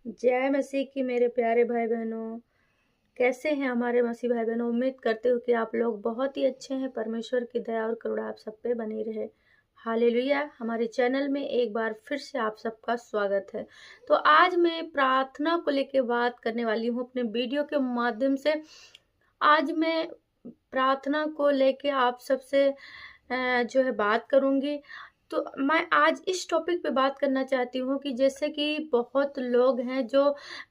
जय मसीह की मेरे प्यारे भाई बहनों। कैसे हैं हमारे मसीह भाई बहनों। उम्मीद करते हो कि आप लोग बहुत ही अच्छे हैं। परमेश्वर की दया और करुणा आप सब पे बनी रहे। हालेलुया। हमारे चैनल में एक बार फिर से आप सबका स्वागत है। तो आज मैं प्रार्थना को लेकर बात करने वाली हूँ अपने वीडियो के माध्यम से। आज मैं प्रार्थना को लेके आप सबसे जो है बात करूँगी। तो मैं आज इस टॉपिक पे बात करना चाहती हूँ कि जैसे कि बहुत लोग हैं जो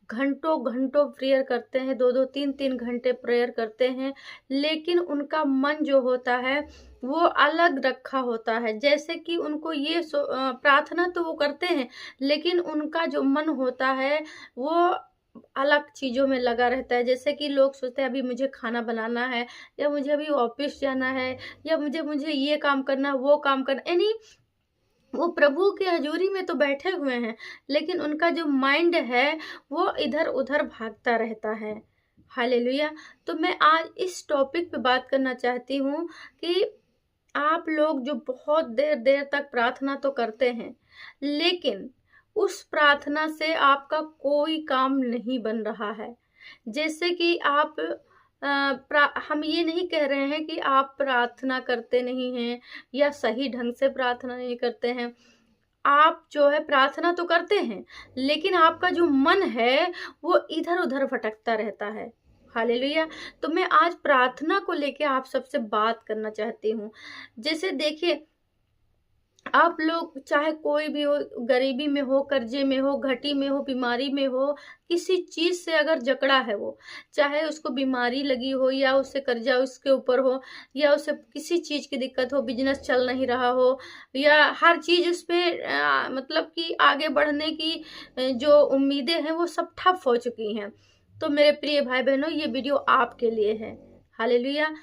घंटों घंटों प्रेयर करते हैं, 2-2 3-3 घंटे प्रेयर करते हैं, लेकिन उनका मन जो होता है वो अलग रखा होता है। जैसे कि उनको ये प्रार्थना तो वो करते हैं, लेकिन उनका जो मन होता है वो अलग चीज़ों में लगा रहता है। जैसे कि लोग सोचते हैं अभी मुझे खाना बनाना है, या मुझे अभी ऑफिस जाना है, या मुझे मुझे ये काम करना, वो काम करना, यानी वो प्रभु की हजूरी में तो बैठे हुए हैं, लेकिन उनका जो माइंड है वो इधर-उधर भागता रहता है। हालेलुया। तो मैं आज इस टॉपिक पे बात करना चाहती हूँ कि आप लोग जो बहुत देर-देर तक प्रार्थना तो करते हैं, लेकिन उस प्रार्थना से आपका कोई काम नहीं बन रहा है। जैसे कि आप हम ये नहीं कह रहे हैं कि आप प्रार्थना करते नहीं हैं या सही ढंग से प्रार्थना नहीं करते हैं। आप जो है प्रार्थना तो करते हैं, लेकिन आपका जो मन है वो इधर-उधर भटकता रहता है। हालेलुया। तो मैं आज प्रार्थना को लेके आप सबसे बात करना चाहती हूँ। जैसे देखिए, आप लोग चाहे कोई भी हो, गरीबी में हो, कर्जे में हो, घटी में हो, बीमारी में हो, किसी चीज़ से अगर जकड़ा है वो, चाहे उसको बीमारी लगी हो या उससे कर्जा उसके ऊपर हो, या उसे किसी चीज़ की दिक्कत हो, बिज़नेस चल नहीं रहा हो, या हर चीज़ उसपे मतलब कि आगे बढ़ने की जो उम्मीदें हैं वो सब ठप हो चुकी हैं। तो मेरे प्रिय भाई-बहनों, ये वीडियो आपके लिए है। हालेलुया।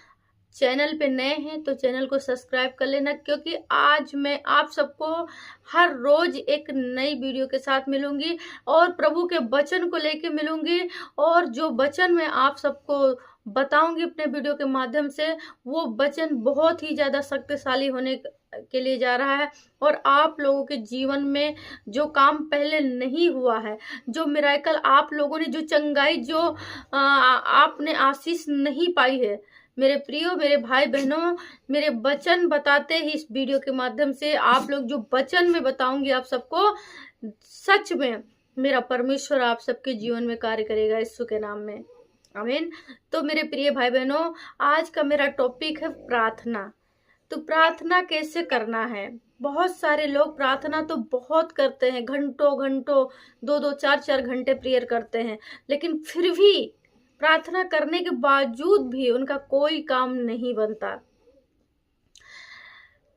चैनल पे नए हैं तो चैनल को सब्सक्राइब कर लेना, क्योंकि आज मैं आप सबको हर रोज एक नई वीडियो के साथ मिलूंगी और प्रभु के वचन को लेके मिलूंगी। और जो वचन मैं आप सबको बताऊंगी अपने वीडियो के माध्यम से, वो वचन बहुत ही ज़्यादा शक्तिशाली होने के लिए जा रहा है। और आप लोगों के जीवन में जो काम पहले नहीं हुआ है, जो मिरेकल आप लोगों ने, जो चंगाई, जो आपने आशीष नहीं पाई है, मेरे प्रियो, मेरे भाई बहनों, मेरे वचन बताते ही इस वीडियो के माध्यम से आप लोग जो वचन में बताऊंगी आप सबको, सच में मेरा परमेश्वर आप सबके जीवन में कार्य करेगा यीशु के नाम में। आमीन। तो मेरे प्रिय भाई बहनों, आज का मेरा टॉपिक है प्रार्थना। तो प्रार्थना कैसे करना है। बहुत सारे लोग प्रार्थना तो बहुत करते हैं, घंटों घंटों, 2-2 4-4 घंटे प्रेयर करते हैं, लेकिन फिर भी प्रार्थना करने के बावजूद भी उनका कोई काम नहीं बनता।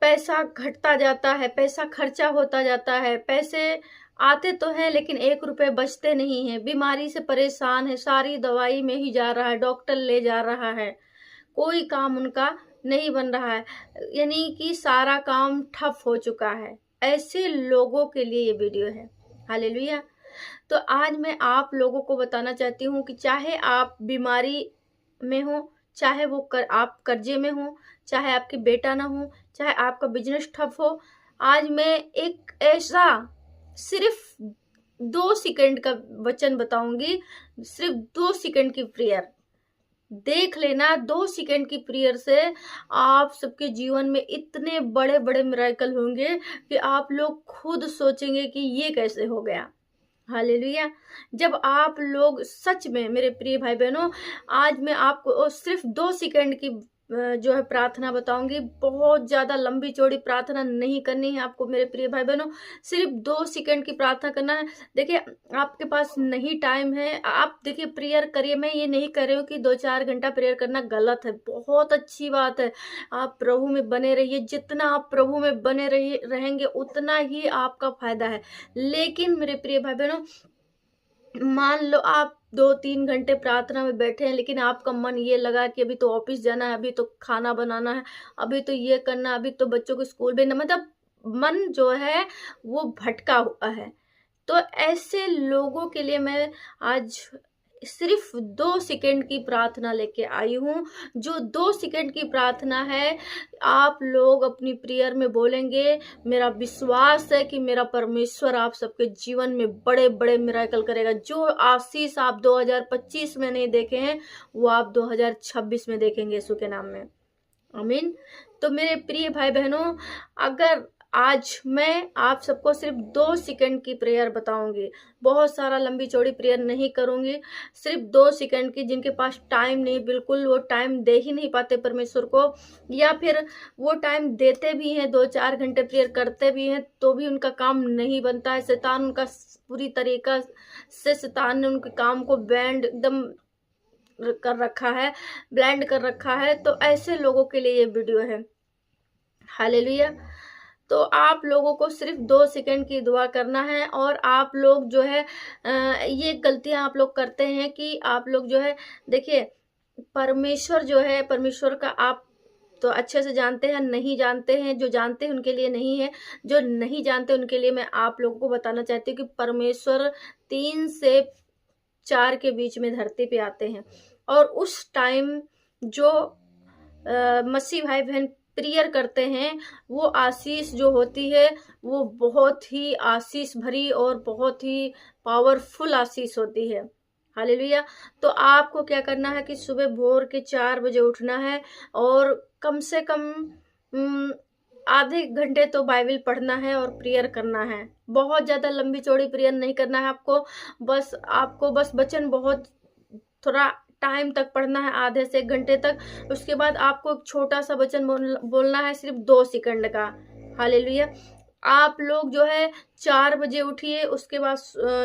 पैसा घटता जाता है, पैसा खर्चा होता जाता है, पैसे आते तो हैं लेकिन 1 रुपए बचते नहीं हैं। बीमारी से परेशान है, सारी दवाई में ही जा रहा है, डॉक्टर ले जा रहा है, कोई काम उनका नहीं बन रहा है, यानी कि सारा काम ठप हो चुका है। ऐसे लोगों के लिए ये वीडियो है। हालेलुया। तो आज मैं आप लोगों को बताना चाहती हूँ कि चाहे आप बीमारी में हो, चाहे वो आप कर्जे में हो, चाहे आपके बेटा ना हो, चाहे आपका बिजनेस ठप हो, आज मैं एक ऐसा सिर्फ 2 सेकंड का वचन बताऊंगी, सिर्फ 2 सेकंड की प्रेयर देख लेना। 2 सेकंड की प्रेयर से आप सबके जीवन में इतने बड़े बड़े मिरेकल होंगे कि आप लोग खुद सोचेंगे कि ये कैसे हो गया। हालेलुया। जब आप लोग सच में, मेरे प्रिय भाई बहनों, आज मैं आपको सिर्फ 2 सेकंड की जो है प्रार्थना बताऊंगी। बहुत ज्यादा लंबी चौड़ी प्रार्थना नहीं करनी है आपको मेरे प्रिय भाई बहनों, सिर्फ 2 सेकंड की प्रार्थना करना है। देखिए, आपके पास नहीं टाइम है, आप देखिए प्रेयर करिए। मैं ये नहीं कर रही हूँ कि 2-4 घंटा प्रेयर करना गलत है, बहुत अच्छी बात है। आप प्रभु में बने रहिए, जितना आप प्रभु में बने रहेंगे उतना ही आपका फायदा है। लेकिन मेरे प्रिय भाई बहनों, मान लो आप 2-3 घंटे प्रार्थना में बैठे हैं, लेकिन आपका मन ये लगा कि अभी तो ऑफिस जाना है, अभी तो खाना बनाना है, अभी तो ये करना है, अभी तो बच्चों को स्कूल भेजना, मतलब मन जो है वो भटका हुआ है। तो ऐसे लोगों के लिए मैं आज सिर्फ 2 सेकंड की प्रार्थना लेके आई हूँ। जो 2 सेकंड की प्रार्थना है, आप लोग अपनी प्रेयर में बोलेंगे। मेरा विश्वास है कि मेरा परमेश्वर आप सबके जीवन में बड़े बड़े मिरेकल करेगा। जो आशीष आप 2025 में नहीं देखे हैं, वो आप 2026 में देखेंगे यीशु के नाम में। आमीन। तो मेरे प्रिय भाई बहनों, अगर आज मैं आप सबको सिर्फ 2 सेकंड की प्रेयर बताऊंगी, बहुत सारा लंबी चौड़ी प्रेयर नहीं करूंगी, सिर्फ 2 सेकंड की। जिनके पास टाइम नहीं, बिल्कुल वो टाइम दे ही नहीं पाते परमेश्वर को, या फिर वो टाइम देते भी हैं, 2-4 घंटे प्रेयर करते भी हैं, तो भी उनका काम नहीं बनता है। शैतान उनका पूरी तरीका से, शैतान ने उनके काम को बैंड एकदम कर रखा है, ब्लाइंड कर रखा है। तो ऐसे लोगों के लिए ये वीडियो है। हालेलुया। तो आप लोगों को सिर्फ 2 सेकंड की दुआ करना है। और आप लोग जो है ये गलतियां आप लोग करते हैं कि आप लोग जो है, देखिए परमेश्वर जो है, परमेश्वर का आप तो अच्छे से जानते हैं, नहीं जानते हैं। जो जानते हैं उनके लिए नहीं है, जो नहीं जानते उनके लिए मैं आप लोगों को बताना चाहती हूँ कि परमेश्वर 3 से 4 के बीच में धरती पे आते हैं। और उस टाइम जो मसीह भाई बहन प्रेयर करते हैं, वो आशीष जो होती है वो बहुत ही आशीष भरी और बहुत ही पावरफुल आशीष होती है। हालेलुया। तो आपको क्या करना है कि सुबह भोर के 4 बजे उठना है और कम से कम आधे घंटे तो बाइबल पढ़ना है और प्रेयर करना है। बहुत ज़्यादा लंबी चौड़ी प्रेयर नहीं करना है आपको बस वचन बहुत थोड़ा टाइम तक पढ़ना है, आधे से 1 घंटे तक। उसके बाद आपको एक छोटा सा वचन बोलना है, सिर्फ 2 सेकंड का। हालेलुया। आप लोग जो है 4 बजे उठिए, उसके बाद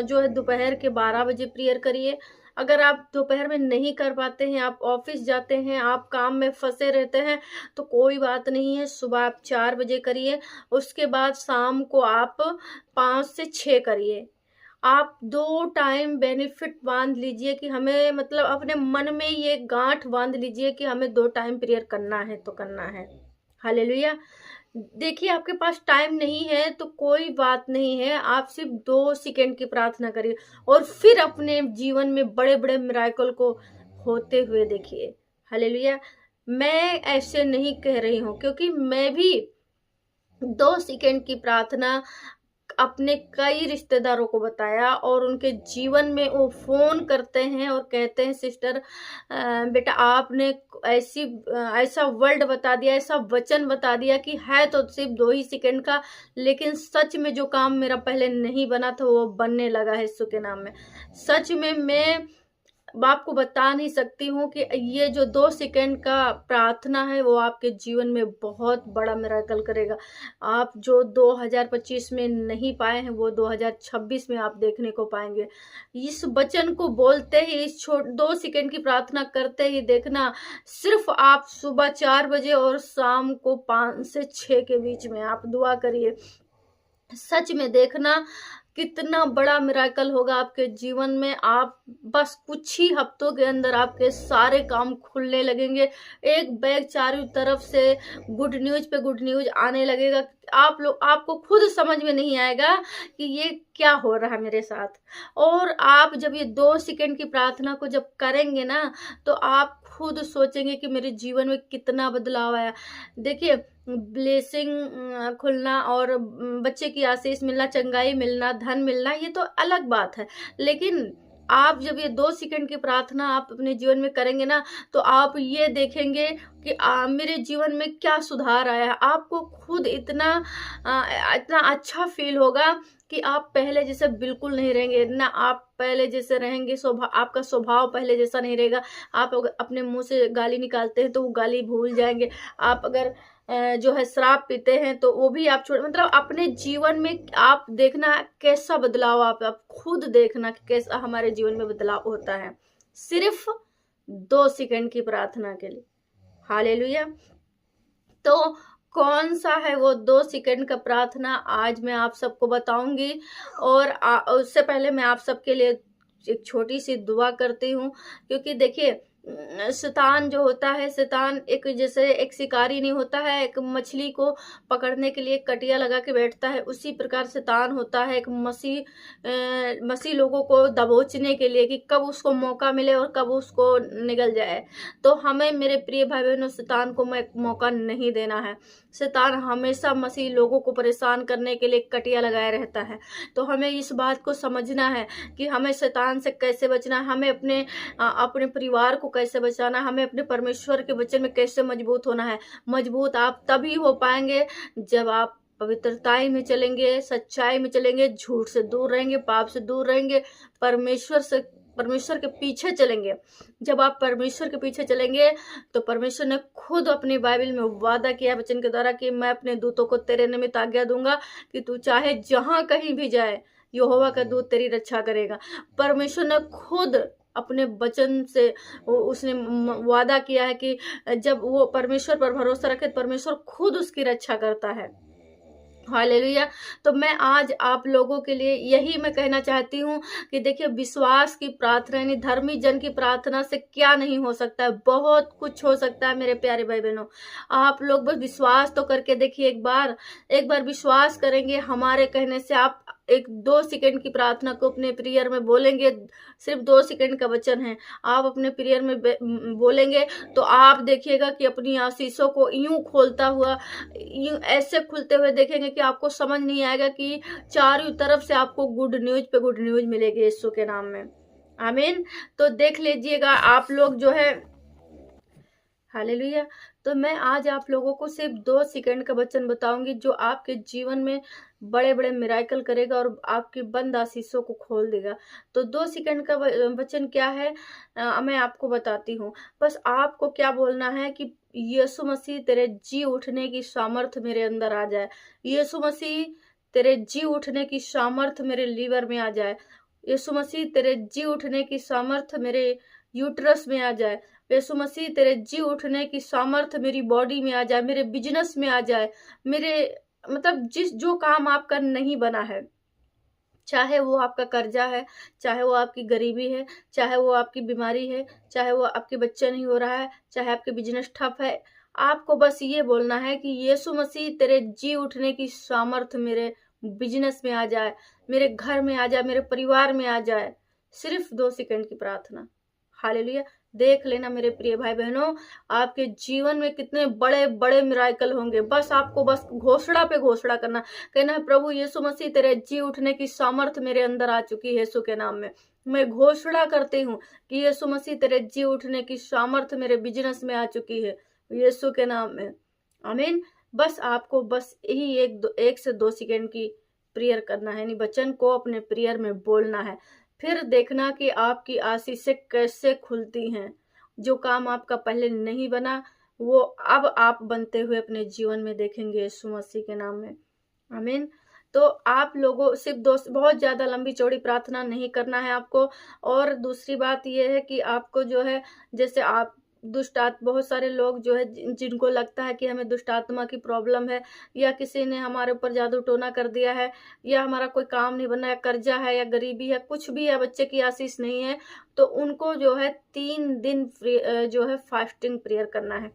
जो है दोपहर के 12 बजे प्रेयर करिए। अगर आप दोपहर में नहीं कर पाते हैं, आप ऑफिस जाते हैं, आप काम में फंसे रहते हैं, तो कोई बात नहीं है, सुबह आप 4 बजे करिए। उसके बाद शाम को आप 5 से 6 करिए। आप 2 टाइम बेनिफिट बांध लीजिए कि हमें, मतलब अपने मन में ये गांठ बांध लीजिए कि हमें 2 टाइम प्रेयर करना है तो करना है। हालेलुया। देखिए आपके पास टाइम नहीं है तो कोई बात नहीं है, आप सिर्फ 2 सेकंड की प्रार्थना करिए और फिर अपने जीवन में बड़े बड़े मिरेकल को होते हुए देखिए। हालेलुया। मैं ऐसे नहीं कह रही हूँ, क्योंकि मैं भी 2 सेकंड की प्रार्थना अपने कई रिश्तेदारों को बताया और उनके जीवन में वो फोन करते हैं और कहते हैं, सिस्टर बेटा आपने ऐसा वर्ड बता दिया, ऐसा वचन बता दिया कि है तो सिर्फ 2 ही सेकंड का, लेकिन सच में जो काम मेरा पहले नहीं बना था वो बनने लगा है यीशु के नाम में। सच में मैं आपको बता नहीं सकती हूँ कि ये जो 2 सेकंड का प्रार्थना है वो आपके जीवन में बहुत बड़ा मिरेकल करेगा। आप जो 2025 में नहीं पाए हैं वो 2026 में आप देखने को पाएंगे। इस वचन को बोलते ही, इस 2 सेकंड की प्रार्थना करते ही देखना, सिर्फ आप सुबह 4 बजे और शाम को 5 से 6 के बीच में आप दुआ करिए। सच में देखना कितना बड़ा मिरेकल होगा आपके जीवन में। आप बस कुछ ही हफ्तों के अंदर आपके सारे काम खुलने लगेंगे। एक बैग चारों तरफ से गुड न्यूज पे गुड न्यूज आने लगेगा। आपको खुद समझ में नहीं आएगा कि ये क्या हो रहा है मेरे साथ। और आप जब ये 2 सेकंड की प्रार्थना को जब करेंगे ना, तो आप खुद सोचेंगे कि मेरे जीवन में कितना बदलाव आया। देखिए ब्लेसिंग खुलना और बच्चे की आशीष मिलना, चंगाई मिलना, धन मिलना, ये तो अलग बात है। लेकिन आप जब ये 2 सेकंड की प्रार्थना आप अपने जीवन में करेंगे ना, तो आप ये देखेंगे कि मेरे जीवन में क्या सुधार आया। आपको खुद इतना अच्छा फील होगा कि आप पहले जैसे बिल्कुल नहीं रहेंगे ना। आप पहले जैसे रहेंगे, आपका स्वभाव पहले जैसा नहीं रहेगा। आप अगर अपने मुंह से गाली निकालते हैं तो वो गाली भूल जाएंगे। आप अगर जो है शराब पीते हैं तो वो भी आप मतलब अपने जीवन में आप देखना कैसा बदलाव, आप खुद देखना कि कैसा हमारे जीवन में बदलाव होता है सिर्फ 2 सेकंड की प्रार्थना के लिए। हालेलुया। तो कौन सा है वो 2 सेकंड का प्रार्थना, आज मैं आप सबको बताऊंगी। और उससे पहले मैं आप सबके लिए एक छोटी सी दुआ करती हूँ, क्योंकि देखिए शैतान जो होता है, शैतान एक जैसे एक शिकारी नहीं होता है, एक मछली को पकड़ने के लिए कटिया लगा के बैठता है, उसी प्रकार शैतान होता है एक मसीह लोगों को दबोचने के लिए कि कब उसको मौका मिले और कब उसको निगल जाए। तो हमें मेरे प्रिय भाई बहनों शैतान को मौका नहीं देना है। शैतान हमेशा मसीह लोगों को परेशान करने के लिए कटिया लगाए रहता है। तो हमें इस बात को समझना है कि हमें शैतान से कैसे बचना है, हमें अपने परिवार को कैसे बचाना, हमें अपने परमेश्वर के वचन में कैसे मजबूत होना है। मजबूत आप तभी हो पाएंगे जब आप पवित्रताई में चलेंगे, सच्चाई में चलेंगे, झूठ से दूर रहेंगे, पाप से दूर रहेंगे, परमेश्वर के पीछे चलेंगे। जब आप परमेश्वर के पीछे चलेंगे तो परमेश्वर ने खुद अपनी बाइबल में वादा किया वचन के द्वारा कि मैं अपने दूतों को तेरे निमित्त आज्ञा दूंगा कि तू चाहे जहां कहीं भी जाए, यहोवा का दूत तेरी रक्षा करेगा। परमेश्वर ने खुद अपने वचन से उसने वादा किया है कि जब वो परमेश्वर पर भरोसा रखे, परमेश्वर खुद उसकी रक्षा करता है। हालेलुया। तो मैं आज आप लोगों के लिए यही मैं कहना चाहती हूँ कि देखिए, विश्वास की प्रार्थना यानी धर्मी जन की प्रार्थना से क्या नहीं हो सकता है, बहुत कुछ हो सकता है मेरे प्यारे भाई बहनों। आप लोग बस विश्वास तो करके देखिए, एक बार विश्वास करेंगे हमारे कहने से। आप एक 2 सेकंड की प्रार्थना को अपने प्रेयर में बोलेंगे, सिर्फ 2 सेकंड का वचन है, आप अपने प्रेयर में बोलेंगे तो आप देखिएगा कि अपनी आशीषों को यूं खोलता हुआ, यूं ऐसे खुलते हुए देखेंगे कि आपको समझ नहीं आएगा कि चारों तरफ से आपको गुड न्यूज पे गुड न्यूज मिलेगी यीशु के नाम में। आमीन। तो देख लीजिएगा आप लोग जो है, हालेलुया। तो मैं आज आप लोगों को सिर्फ 2 सेकंड का वचन बताऊंगी जो आपके जीवन में बड़े बड़े मिराकल करेगा और आपकी बंद आशीषों को खोल देगा। तो 2 सेकंड का वचन क्या है, मैं आपको बताती हूँ। बस आपको क्या बोलना है कि यीशु मसीह तेरे जी उठने की सामर्थ मेरे अंदर आ जाए। यीशु मसीह तेरे जी उठने की सामर्थ मेरे लीवर में आ जाए। यीशु मसीह तेरे जी उठने की सामर्थ मेरे यूट्रस में आ जाए। यीशु मसीह तेरे जी उठने की सामर्थ मेरी बॉडी में आ जाए, मेरे बिजनेस में आ जाए, मेरे मतलब जो काम आपका नहीं बना है, चाहे वो आपका कर्जा है, चाहे वो आपकी गरीबी है, चाहे वो आपकी बीमारी है, चाहे वो आपके बच्चे नहीं हो रहा है, चाहे आपके बिजनेस ठप है, आपको बस ये बोलना है कि यीशु मसीह तेरे जी उठने की सामर्थ मेरे बिजनेस में आ जाए, मेरे घर में आ जाए, मेरे परिवार में आ जाए। सिर्फ 2 सेकंड की प्रार्थना। हालेलुया। देख लेना मेरे प्रिय भाई बहनों, आपके जीवन में कितने बड़े बड़े मिराकल होंगे। बस आपको बस घोषणा पे घोषणा कहना है, प्रभु यीशु मसीह तेरे जी उठने की सामर्थ मेरे अंदर आ चुकी है यीशु के नाम में। मैं घोषणा करती हूँ कि यीशु मसीह तेरे जी उठने की सामर्थ मेरे बिजनेस में आ चुकी है यीशु के नाम में। आमीन। बस आपको बस यही 1 से 2 सेकंड की प्रेयर करना है, यानी वचन को अपने प्रेयर में बोलना है। फिर देखना कि आपकी आशीषें कैसे खुलती हैं। जो काम आपका पहले नहीं बना, वो अब आप बनते हुए अपने जीवन में देखेंगे यीशु मसीह के नाम में। आमीन। तो आप लोगों सिर्फ बहुत ज्यादा लंबी चौड़ी प्रार्थना नहीं करना है आपको। और दूसरी बात यह है कि आपको जो है, जैसे आप बहुत सारे लोग जो है जिनको लगता है कि हमें दुष्ट आत्मा की प्रॉब्लम है, या किसी ने हमारे ऊपर जादू टोना कर दिया है, या हमारा कोई काम नहीं बना, या कर्जा है, या गरीबी है, कुछ भी है, बच्चे की आशीष नहीं है, तो उनको जो है 3 दिन जो है फास्टिंग प्रेयर करना है।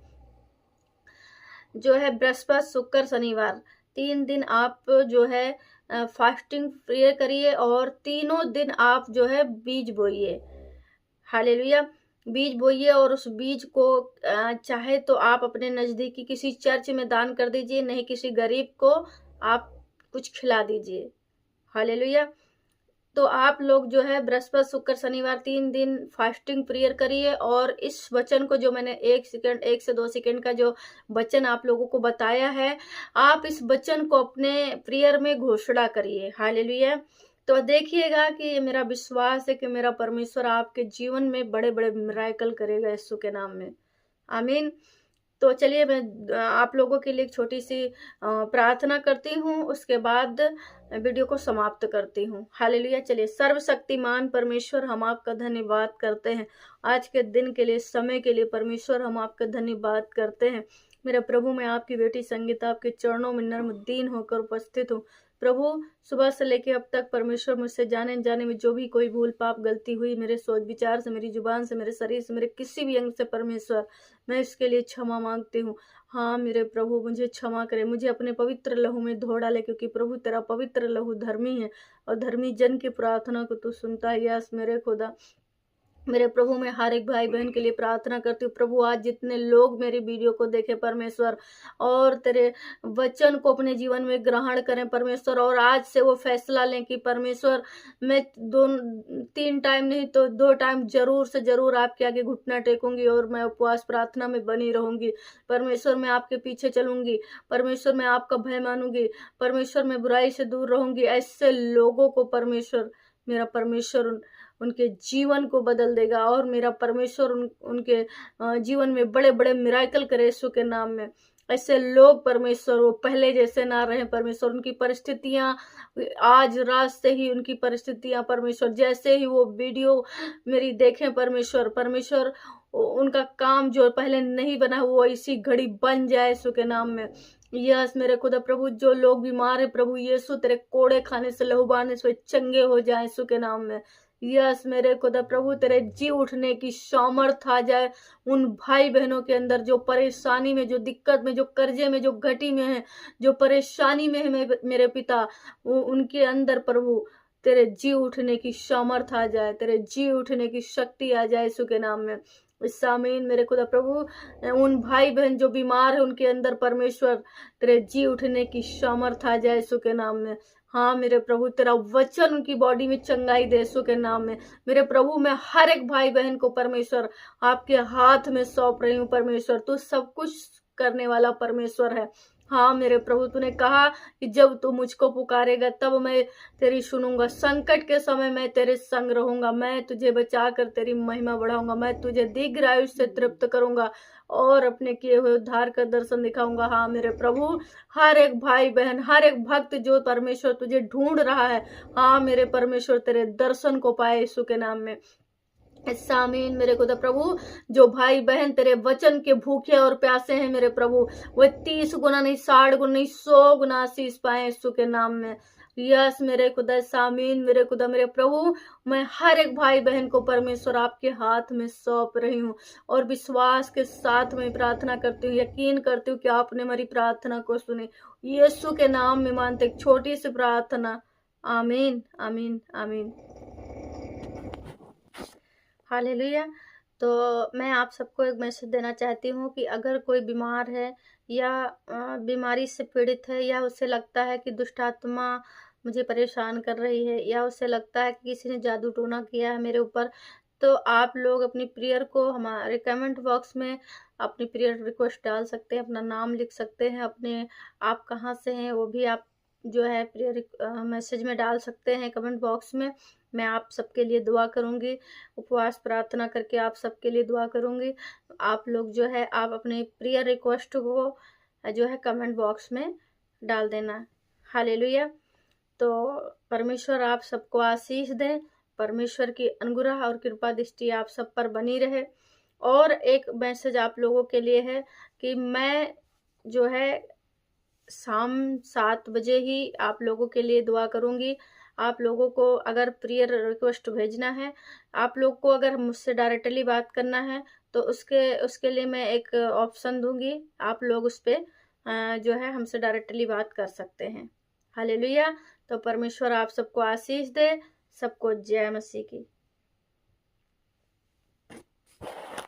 जो है बृहस्पति, शुक्र, शनिवार, 3 दिन आप जो है फास्टिंग प्रेयर करिए और तीनों दिन आप जो है बीज बोइए। हालेलुया। बीज बोइए और उस बीज को चाहे तो आप अपने नजदीकी किसी चर्च में दान कर दीजिए, नहीं किसी गरीब को आप कुछ खिला दीजिए। हालेलुया। तो आप लोग जो है बृहस्पति, शुक्र, शनिवार 3 दिन फास्टिंग प्रेयर करिए और इस वचन को जो मैंने 1 से 2 सेकंड का जो वचन आप लोगों को बताया है, आप इस वचन को अपने प्रेयर में घोषणा करिए। हालेलुया। तो देखिएगा कि मेरा विश्वास है कि मेरा परमेश्वर आपके जीवन में बड़े बड़े मिराकल करेगा यीशु के नाम में। आमीन। तो चलिए मैं आप लोगों के लिए एक छोटी सी प्रार्थना करती हूँ, उसके बाद वीडियो को समाप्त करती हूँ। हालेलुया। चलिए, सर्वशक्तिमान परमेश्वर, हम आपका धन्यवाद करते हैं आज के दिन के लिए, समय के लिए। परमेश्वर, हम आपका धन्यवाद करते हैं। मेरा प्रभु, मैं आपकी बेटी संगीता आपके चरणों में नर्म दीन होकर उपस्थित हूँ। प्रभु सुबह से लेके अब तक परमेश्वर मुझसे जाने जाने में जो भी कोई भूल पाप गलती हुई मेरे सोच विचार से, मेरी जुबान से, मेरे शरीर से, मेरे किसी भी अंग से, परमेश्वर मैं इसके लिए क्षमा मांगती हूँ। हाँ मेरे प्रभु मुझे क्षमा करे, मुझे अपने पवित्र लहू में धो डाले, क्योंकि प्रभु तेरा पवित्र लहू धर्मी है और धर्मी जन की प्रार्थना को तू सुनता है। यस मेरे खुदा मेरे प्रभु मैं हर एक भाई बहन के लिए प्रार्थना करती हूँ प्रभु, आज जितने लोग मेरी वीडियो को देखे परमेश्वर और तेरे वचन को अपने जीवन में ग्रहण करें परमेश्वर, और आज से वो फैसला लें कि परमेश्वर मैं 3 टाइम नहीं तो 2 टाइम जरूर से जरूर आपके आगे घुटना टेकूंगी और मैं उपवास प्रार्थना में बनी रहूंगी परमेश्वर। मैं आपके पीछे चलूंगी परमेश्वर, मैं आपका भय मानूंगी परमेश्वर, मैं बुराई से दूर रहूंगी। ऐसे लोगों को परमेश्वर मेरा परमेश्वर उनके जीवन को बदल देगा और मेरा परमेश्वर उनके जीवन में बड़े बड़े मिराकल करे यीशु के नाम में। ऐसे लोग परमेश्वर वो पहले जैसे ना रहे परमेश्वर, उनकी परिस्थितियां आज रात से ही उनकी परिस्थितियां परमेश्वर जैसे ही वो वीडियो मेरी देखें परमेश्वर, परमेश्वर उनका काम जो पहले नहीं बना वो इसी घड़ी बन जाए यीशु के नाम में। यस मेरे खुदा प्रभु, जो लोग बीमार है प्रभु यीशु तेरे कोड़े खाने से, लहू बहाने से चंगे हो जाए यीशु के नाम में। यस मेरे खुदा प्रभु, तेरे जी उठने की सामर्थ आ जाए उन भाई बहनों के अंदर जो परेशानी में, जो दिक्कत में, जो कर्जे में, जो घटी में है, जो परेशानी में है मेरे पिता, उनके अंदर प्रभु तेरे जी उठने की सामर्थ आ जाए, तेरे जी उठने की शक्ति आ जाए यीशु के नाम में। सामीन मेरे खुदा प्रभु, उन भाई बहन जो बीमार है उनके अंदर परमेश्वर तेरे जी उठने की सामर्थ आ जाए यीशु के नाम में। हाँ मेरे प्रभु, तेरा वचन उनकी बॉडी में चंगाई दे यीशु के नाम में। मेरे प्रभु, मैं हर एक भाई बहन को परमेश्वर आपके हाथ में सौंप रही हूँ परमेश्वर, तू सब कुछ करने वाला परमेश्वर है। हाँ मेरे प्रभु, तूने कहा कि जब तू मुझको पुकारेगा तब मैं तेरी सुनूंगा, संकट के समय मैं तेरे संग रहूंगा, मैं तुझे बचाकर तेरी महिमा बढ़ाऊंगा, मैं तुझे दीर्घ आयुष्य से तृप्त करूंगा और अपने किए हुए उद्धार का दर्शन दिखाऊंगा। हाँ मेरे प्रभु, हर एक भाई बहन, हर एक भक्त जो परमेश्वर तुझे ढूंढ रहा है, हाँ मेरे परमेश्वर तेरे दर्शन को पाए यीशु के नाम में। सामीन मेरे खुदा प्रभु, जो भाई बहन तेरे वचन के भूखे और प्यासे हैं मेरे प्रभु, वो 30 गुना नहीं, 60 गुना नहीं, 100 गुना आशीष पाए यीशु के नाम में। यस मेरे खुदा सामीन मेरे खुदा मेरे प्रभु, मैं हर एक भाई बहन को परमेश्वर आपके हाथ में सौंप रही हूँ और विश्वास के साथ मैं प्रार्थना करती हूँ, यकीन करती हूँ कि आपने मेरी प्रार्थना को सुने। यीशु के नाम में मानते एक छोटी सी प्रार्थना, आमीन आमीन आमीन। हालेलुया। तो मैं आप सबको एक मैसेज देना चाहती हूँ कि अगर कोई बीमार है या बीमारी से पीड़ित है, या उसे लगता है कि दुष्ट आत्मा मुझे परेशान कर रही है, या उसे लगता है कि किसी ने जादू टोना किया है मेरे ऊपर, तो आप लोग अपनी प्रेयर को हमारे कमेंट बॉक्स में अपनी प्रेयर रिक्वेस्ट डाल सकते हैं, अपना नाम लिख सकते हैं, अपने आप कहाँ से हैं वो भी आप जो है प्रेयर मैसेज में डाल सकते हैं कमेंट बॉक्स में। मैं आप सबके लिए दुआ करूंगी, उपवास प्रार्थना करके आप सबके लिए दुआ करूंगी। आप लोग जो है आप अपने प्रेयर रिक्वेस्ट को जो है कमेंट बॉक्स में डाल देना। हालेलुया। तो परमेश्वर आप सबको आशीष दे, परमेश्वर की अनुग्रह और कृपा दृष्टि आप सब पर बनी रहे। और एक मैसेज आप लोगों के लिए है कि मैं जो है शाम 7 बजे ही आप लोगों के लिए दुआ करूंगी। आप लोगों को अगर प्रेयर रिक्वेस्ट भेजना है, आप लोग को अगर मुझसे डायरेक्टली बात करना है, तो उसके लिए मैं एक ऑप्शन दूंगी, आप लोग उस पर जो है हमसे डायरेक्टली बात कर सकते हैं। हालेलुया। तो परमेश्वर आप सबको आशीष दे। सबको जय मसीह की।